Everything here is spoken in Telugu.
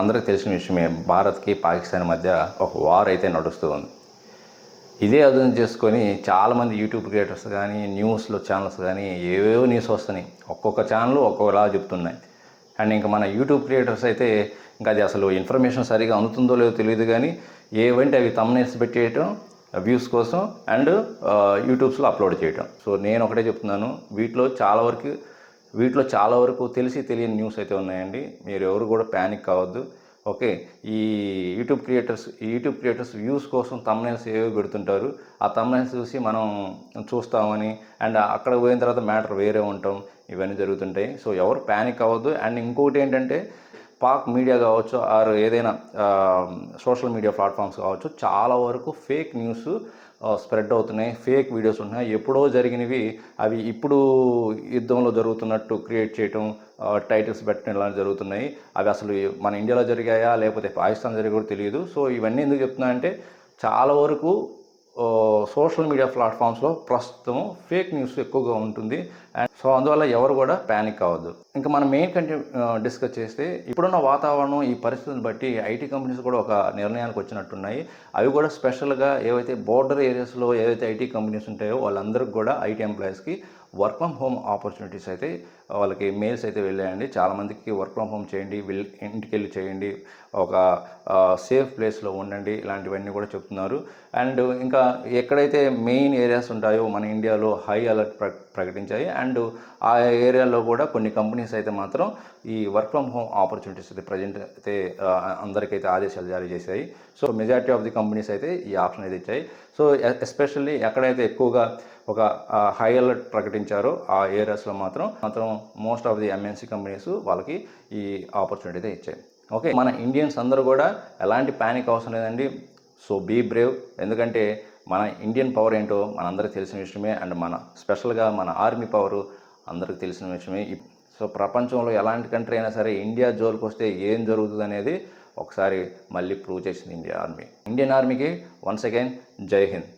అందరికీ తెలిసిన విషయమే, భారత్కి పాకిస్తాన్ మధ్య ఒక వార్ అయితే నడుస్తూ ఉంది. ఇదే అర్థం చేసుకొని చాలామంది యూట్యూబ్ క్రియేటర్స్ కానీ, న్యూస్లో ఛానల్స్ కానీ ఏవేవో న్యూస్ వస్తున్నాయి. ఒక్కొక్క ఛానల్ ఒక్కొక్కలా చెప్తున్నాయి. అండ్ ఇంకా మన యూట్యూబ్ క్రియేటర్స్ అయితే ఇంకా అది అసలు ఇన్ఫర్మేషన్ సరిగా అందుతుందో లేదో తెలియదు, కానీ ఏవంటే అవి థంబ్నెయిల్స్ పెట్టేయటం వ్యూస్ కోసం అండ్ యూట్యూబ్స్లో అప్లోడ్ చేయటం. సో నేను ఒకటే చెప్తున్నాను, వీటిలో చాలా వరకు తెలిసి తెలియని న్యూస్ అయితే ఉన్నాయండి. మీరు ఎవరు కూడా ప్యానిక్ కావద్దు. ఓకే, ఈ యూట్యూబ్ క్రియేటర్స్ వ్యూస్ కోసం థంబ్నెయిల్స్ ఏవో పెడుతుంటారు. ఆ థంబ్నెయిల్స్ చూసి మనం చూస్తామని అండ్ అక్కడ పోయిన తర్వాత మ్యాటర్ వేరే ఉంటాం, ఇవన్నీ జరుగుతుంటాయి. సో ఎవరు ప్యానిక్ అవ్వద్దు. అండ్ ఇంకోటి ఏంటంటే, పాక్ మీడియా కావచ్చు ఆర్ ఏదైనా సోషల్ మీడియా ప్లాట్ఫామ్స్ కావచ్చు, చాలా వరకు ఫేక్ న్యూస్ స్ప్రెడ్ అవుతున్నాయి, ఫేక్ వీడియోస్ ఉంటున్నాయి. ఎప్పుడో జరిగినవి అవి ఇప్పుడు యుద్ధంలో జరుగుతున్నట్టు క్రియేట్ చేయటం, టైటిల్స్ పెట్టడం ఇలాంటి జరుగుతున్నాయి. అవి అసలు మన ఇండియాలో జరిగాయా లేకపోతే పాకిస్తాన్ జరిగి కూడా తెలియదు. సో ఇవన్నీ ఎందుకు చెప్తున్నానంటే, చాలా వరకు సోషల్ మీడియా ప్లాట్ఫామ్స్లో ప్రస్తుతం ఫేక్ న్యూస్ ఎక్కువగా ఉంటుంది. అండ్ సో అందువల్ల ఎవరు కూడా ప్యానిక్ అవ్వద్దు. ఇంకా మనం మెయిన్ కంటెంట్ డిస్కస్ చేస్తే, ఇప్పుడున్న వాతావరణం ఈ పరిస్థితిని బట్టి ఐటీ కంపెనీస్ కూడా ఒక నిర్ణయానికి వచ్చినట్టున్నాయి. అవి కూడా స్పెషల్గా ఏవైతే బోర్డర్ ఏరియాస్లో ఏవైతే ఐటీ కంపెనీస్ ఉంటాయో వాళ్ళందరికీ కూడా, ఐటీ ఎంప్లాయీస్కి వర్క్ ఫ్రమ్ హోమ్ ఆపర్చునిటీస్ అయితే వాళ్ళకి మెయిల్స్ అయితే వెళ్ళాయండి. చాలామందికి వర్క్ ఫ్రమ్ హోమ్ చేయండి, ఇంటికి వెళ్ళి చేయండి, ఒక సేఫ్ ప్లేస్లో ఉండండి, ఇలాంటివన్నీ కూడా చెప్తున్నారు. అండ్ ఇంకా ఎక్కడైతే మెయిన్ ఏరియాస్ ఉంటాయో మన ఇండియాలో హై అలర్ట్ ప్రకటించాయి. అండ్ ఆ ఏరియాలో కూడా కొన్ని కంపెనీస్ అయితే మాత్రం ఈ వర్క్ ఫ్రమ్ హోమ్ ఆపర్చునిటీస్ అయితే ప్రజెంట్ అయితే అందరికైతే ఆదేశాలు జారీ చేశాయి. So majority of the companies అయితే ఈ ఆప్షన్ అయితే ఇచ్చాయి. సో ఎస్పెషల్లీ ఎక్కడైతే ఎక్కువగా ఒక హై అలర్ట్ ప్రకటించారో ఆ ఏరియాస్లో మాత్రం most of the MNC companies వాళ్ళకి ఈ ఆపర్చునిటీ అయితే ఇచ్చాయి. ఓకే, మన ఇండియన్స్ అందరూ కూడా ఎలాంటి ప్యానిక్ అవసరం లేదండి. So be brave. ఎందుకంటే మన ఇండియన్ పవర్ ఏంటో మనందరికీ తెలిసిన విషయమే. అండ్ స్పెషల్గా మన ఆర్మీ పవరు అందరికీ తెలిసిన విషయమే. సో ప్రపంచంలో ఎలాంటి కంట్రీ అయినా సరే ఇండియా జోలికి వస్తే ఏం జరుగుతుంది అనేది ఒకసారి మళ్ళీ ప్రూవ్ చేసింది ఇండియన్ ఆర్మీ. ఇండియన్ ఆర్మీకి వన్స్ అగైన్ జై హింద్.